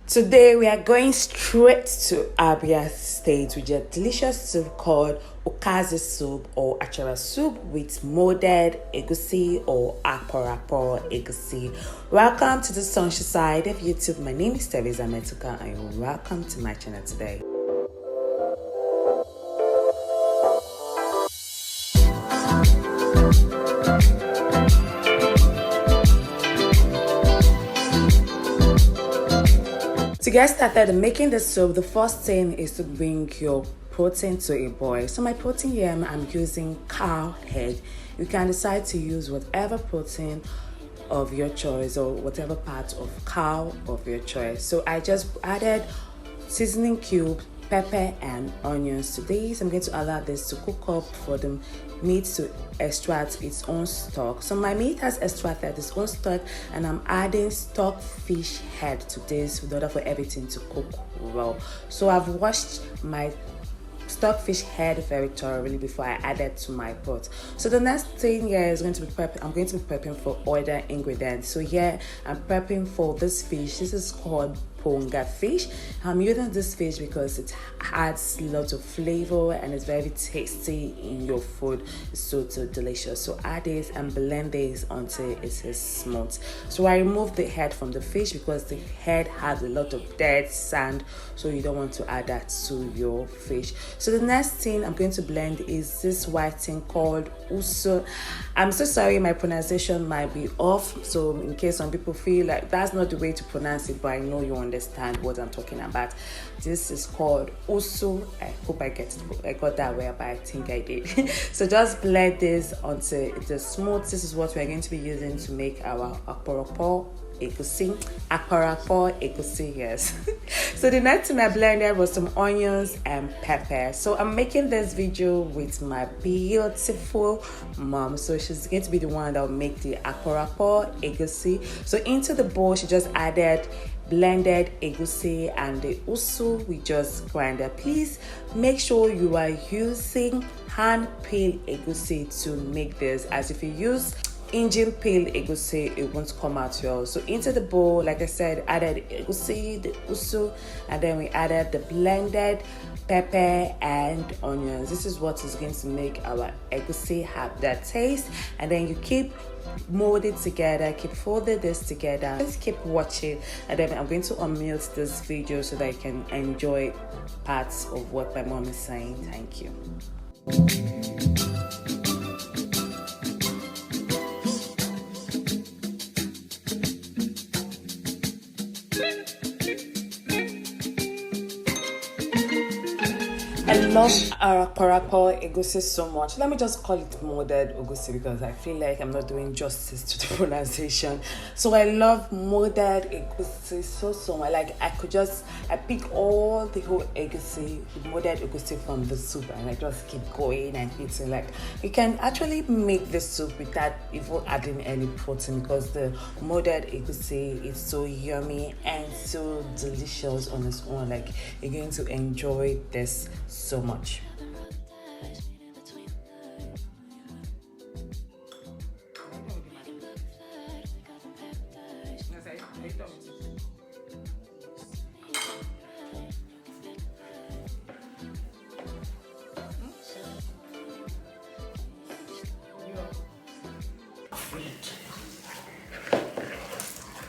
Today we are going straight to Abia State with a delicious soup called Ukazi Soup or Achara Soup with molded Egusi or Aparapo Egusi. Welcome to the Sunshine of YouTube. My name is Teresa Metuka and you're welcome to my channel today. To get started making the soup, the first thing is to bring your protein to a boil. So my protein here, I'm using cow head. You can decide to use whatever protein of your choice or whatever part of cow of your choice. So I just added seasoning cube, pepper and onions to this. I'm going to allow this to cook up for the meat to extract its own stock. So my meat has extracted its own stock and I'm adding stockfish head to this in order for everything to cook well. So I've washed my stockfish head very thoroughly before I add it to my pot. So the next thing here is going to be prepping. I'm going to be prepping for other ingredients. So here I'm prepping for this fish. This is called ponga fish. I'm using this fish because it adds lots of flavor and it's very tasty in your food. It's so delicious. So add this and blend this until it is smooth. So I removed the head from the fish because the head has a lot of dead sand, so you don't want to add that to your fish. So the next thing I'm going to blend is this white thing called uso. I'm so sorry, my pronunciation might be off, so in case some people feel like that's not the way to pronounce it, but I know you understand what I'm talking about. This is called uso. I hope I got that well, but I think I did. So just blend this until it is smooth. This is what we're going to be using to make our aparapo Egusi. Aparapo Egusi, yes. So the next thing I blended was some onions and pepper. So I'm making this video with my beautiful mom. So she's going to be the one that will make the aparapo Egusi. So into the bowl, she just added blended egusi and the usu we just grinded. Please make sure you are using hand peeled egusi to make this, as if you use engine peeled egusi it won't come out well. So into the bowl, like I said, added egusi, the usu, and then we added the blended pepper and onions. This is what is going to make our egusi have that taste. And then you keep mold it together, keep folding this together, just keep watching, and then I'm going to unmute this video so that I can enjoy parts of what my mom is saying. Thank you. I love aparapo egusi so much. Let me just call it molded egusi because I feel like I'm not doing justice to the pronunciation. So I love molded egusi so much. Like I pick all the whole egusi, molded egusi from the soup, and I just keep going and eating. Like you can actually make this soup without even adding any protein because the molded egusi is so yummy and so delicious on its own. Like you're going to enjoy this so much.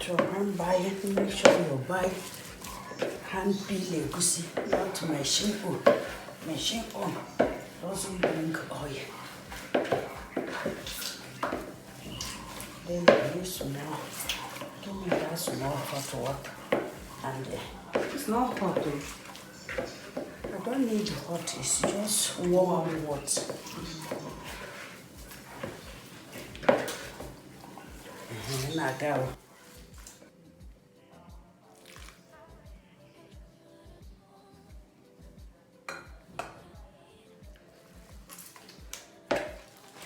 So hand buy, make sure you buy hand peel egusi, not machine oil. Machine oil doesn't bring oil. Then you use small. Give me that small hot water. And it's not hot. I don't need hot, it's just warm water. Now go.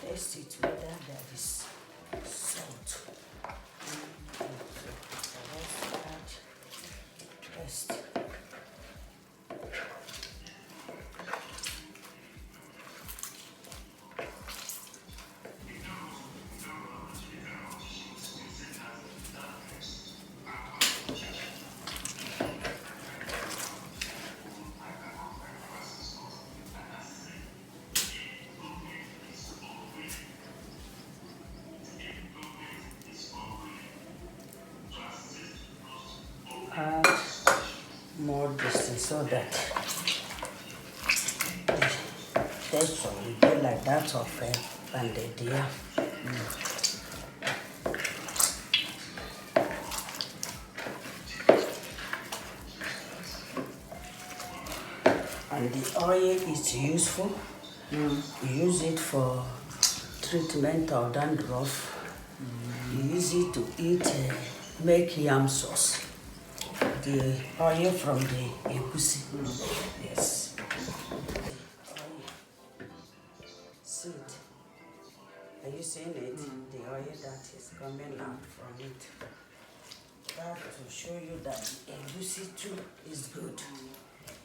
Taste it whether there is salt. Let's add taste. add more distance so that the texture will be like that of pounded yam. And the oil is useful. You use it for treatment of dandruff. You use it to eat, make yam sauce. The oil from the Egusi. Yes. Oil. See it? Are you seeing it? The oil that is coming out from it. That to show you that the Egusi too is good.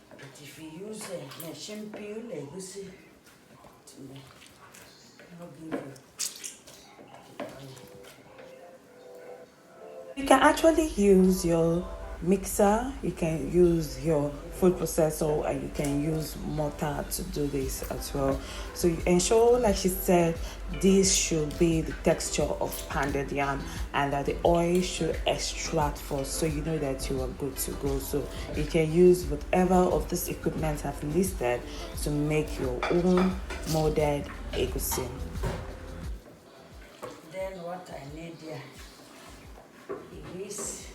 But if you use a machine peel Egusi, I'll give you. You can actually use your mixer, you can use your food processor, and you can use mortar to do this as well. So you ensure, like she said, this should be the texture of pounded yam and that the oil should extract first, so you know that you are good to go. So you can use whatever of this equipment I've listed to make your own molded egusi. Then what I need here is,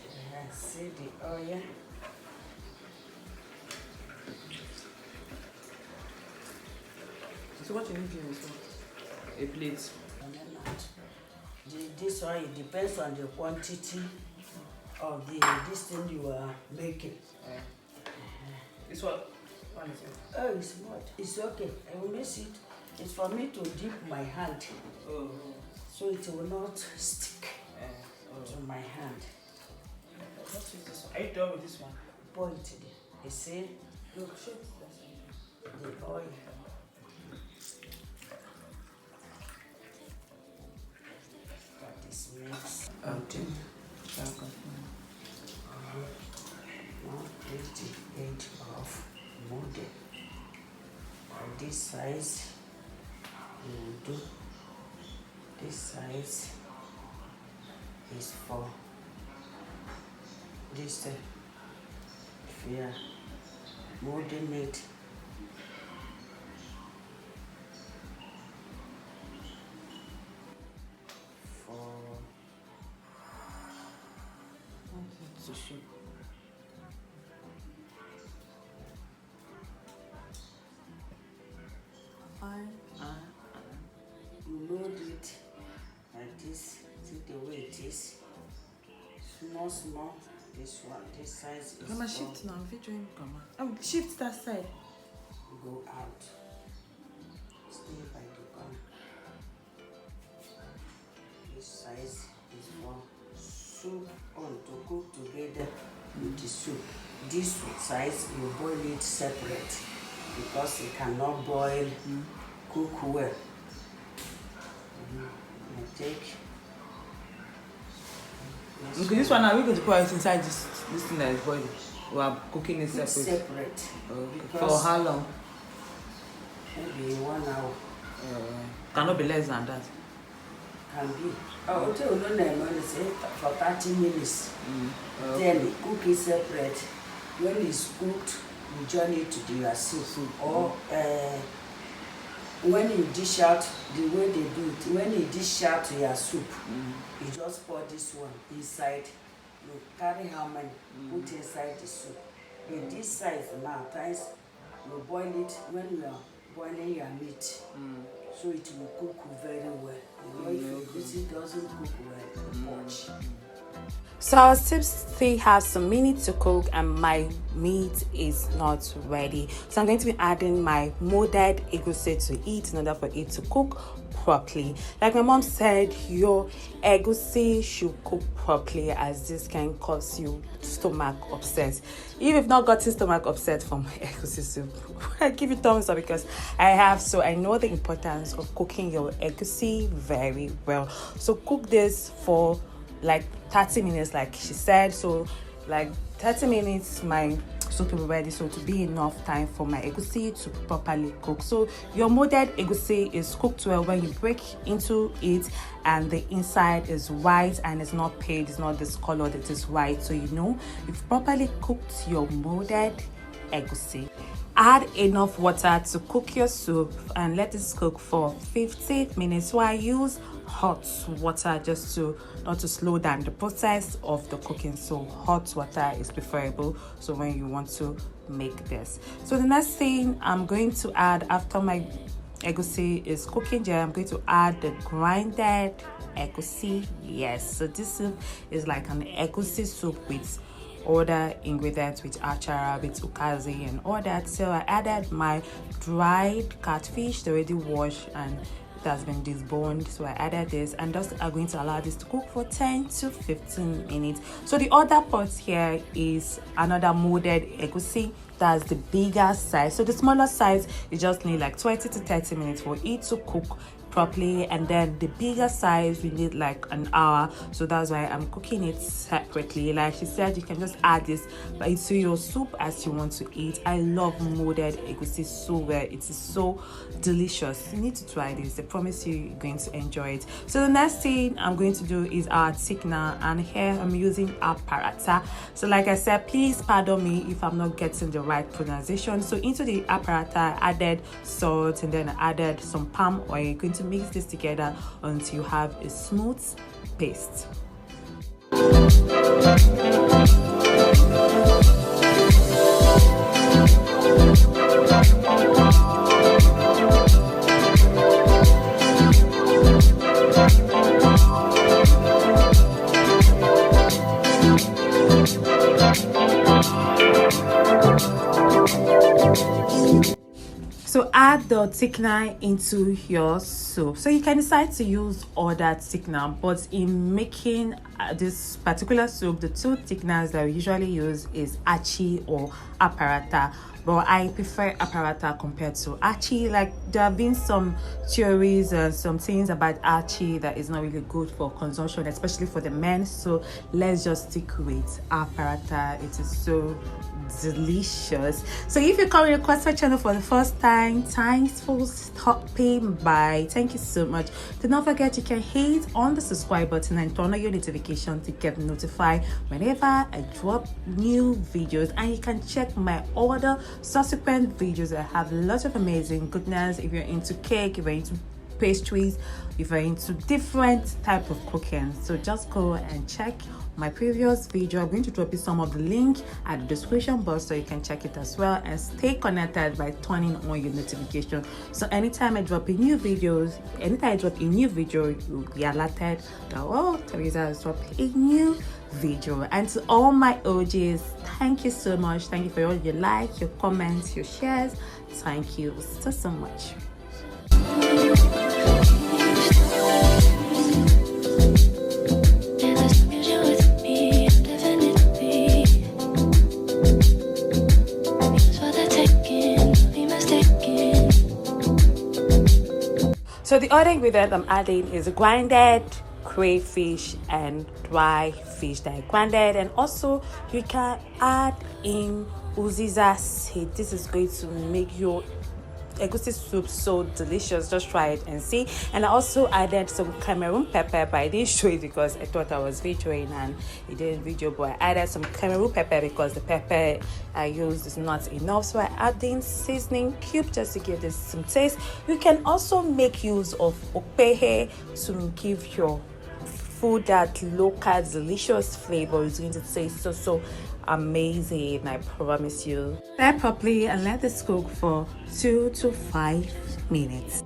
see the oil. So what you need here is what? A plate. This oil depends on the quantity of this thing you are making. This what? What is it? Oh, it's what? It's okay. I will mix it. It's for me to dip my hand. Oh. So it will not stick to my hand. What is this one? Are you done with this one? Point it. You see? Look, show it. The oil. That is mixed. Okay. 158 of molded. For this size, you will do. This size is for this. If you are molding it, for tissue. You load it like this. See the way it is. Small. This one, this size is. Come on, shift now. If you join, come on. Shift that side. Go out. Stay by the gun. This size is for soup on to cook together with the soup. This size you boil it separate because it cannot boil, cook well. I take. Okay, this one now we're going to put it inside this thing that is boiling. We are cooking it separate. Separate. Okay. For how long? Maybe 1 hour. Cannot be less than that. Can be. Oh, for 30 minutes. Then cook it separate. When it's cooked, you join it to the soup. Or when you dish out, the way they do it, when you dish out your soup, you just pour this one inside. You carry how many, put inside the soup. In this size now, times you boil it when you are boiling your meat. So it will cook very well. You know, if it doesn't cook well, the porch. So our tips still have some minutes to cook and my meat is not ready. So I'm going to be adding my molded egusi to it in order for it to cook properly. Like my mom said, your egusi should cook properly as this can cause you stomach upset. If you've not gotten stomach upset from egusi soup, I give you thumbs up because I have. So I know the importance of cooking your egusi very well. So cook this for like 30 minutes like she said. So like 30 minutes, my soup will be ready, so to be enough time for my egusi to properly cook. So your molded egusi is cooked well when you break into it and the inside is white and it's not pale, it's not discolored, it is white. So you know you've properly cooked your molded egusi. Add enough water to cook your soup and let it cook for 50 minutes. So I use hot water just to not to slow down the process of the cooking. So hot water is preferable, so when you want to make this. So the next thing I'm going to add after my egusi is cooking there, I'm going to add the grinded egusi. Yes, so this soup is like an egusi soup with other ingredients, with achara, with ukazi and all that. So I added my dried catfish already washed and it has been deboned. So I added this and just are going to allow this to cook for 10 to 15 minutes. So the other pot here is another molded egusi. That's the bigger size. So the smaller size, you just need like 20 to 30 minutes for it to cook properly, and then the bigger size we need like an hour. So that's why I'm cooking it separately. Like she said, you can just add this into your soup as you want to eat. I love molded egusi so well. It is so delicious. You need to try this. I promise you you're going to enjoy it. So the next thing I'm going to do is our thickener, and here I'm using apparatus. So like I said, please pardon me if I'm not getting the right pronunciation. So into the apparatus I added salt and then I added some palm oil. You're going to mix this together until you have a smooth paste. So add the thickener into your soup. So you can decide to use other thickener, but in making this particular soup, the two thickeners that we usually use is achi or apparatus. But I prefer apparatus compared to achi. Like there have been some theories and some things about achi that is not really good for consumption, especially for the men. So let's just stick with apparatus. It is so delicious. So if you're coming across my channel for the first time, thanks for stopping by. Thank you so much. Do not forget you can hit on the subscribe button and turn on your notification to get notified whenever I drop new videos, and you can check my other subsequent videos. I have lots of amazing goodness. If you're into cake, if you're into pastries, if you're into different type of cooking, so just go and check my previous video. I'm going to drop you some of the link at the description box so you can check it as well, and stay connected by turning on your notification. So anytime I drop a new videos, anytime I drop a new video, you'll be alerted that oh, Teresa has dropped a new video. And to all my OGs, thank you so much. Thank you for all your likes, your comments, your shares. Thank you so much. So the other ingredient I'm adding is grinded crayfish and dry fish that I grinded, and also you can add in uziza seed. This is going to make your egusi soup so delicious. Just try it and see. And I also added some Cameroon pepper, but I didn't show it because I thought I was videoing and it didn't video. But I added some Cameroon pepper because the pepper I used is not enough, so I added seasoning cube just to give this some taste. You can also make use of okpehe to give your food that local delicious flavor. Is going to taste so amazing, I promise you. Stir properly and let this cook for 2 to 5 minutes.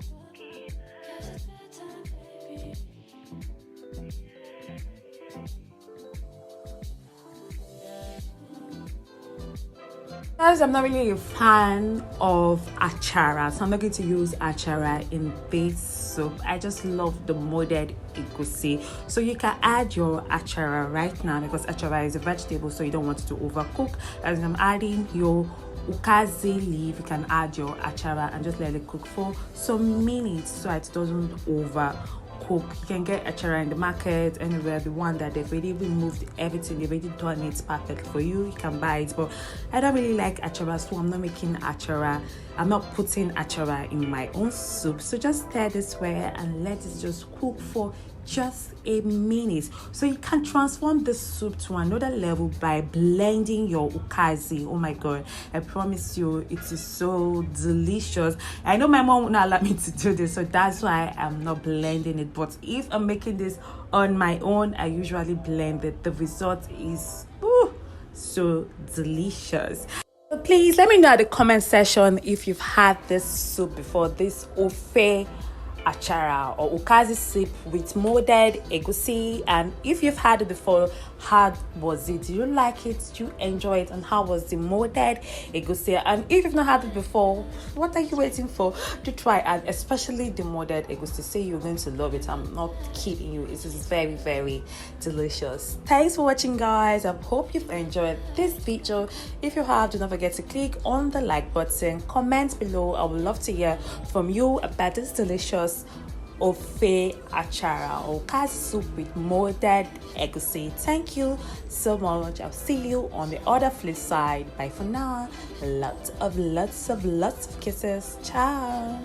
Guys, I'm not really a fan of achara, so I'm not going to use achara in this soup. I just love the molded egusi. So you can add your achara right now because achara is a vegetable, so you don't want it to overcook. As I'm adding your ukazi leaf, you can add your achara and just let it cook for some minutes so it doesn't overcook. cook. You can get achara in the market, anywhere, the one that they've already removed everything, they've already done it perfect for you. You can buy it, but I don't really like achara, so I'm not making achara. I'm not putting achara in my own soup. So just stir this way and let it just cook for just a minute. So you can transform this soup to another level by blending your ukazi. Oh my god, I promise you it is so delicious. I know my mom would not allow me to do this, so that's why I'm not blending it. But if I'm making this on my own, I usually blend it. The result is so delicious. So please let me know in the comment section if you've had this soup before, this Ofe Achara or Ukazi soup with molded egusi, and if you've had it before, how was it? Do you like it? Do you enjoy it? And how was the molded egusi? And if you've not had it before, what are you waiting for to try? And especially the molded egusi, say you're going to love it. I'm not kidding you, it is very, very delicious. Thanks for watching, guys. I hope you've enjoyed this video. If you have, do not forget to click on the like button, comment below. I would love to hear from you about this delicious Ofe Achara or Ukazi soup with molded egusi. Thank you so much. I'll see you on the other flip side. Bye for now. Lots of kisses. Ciao.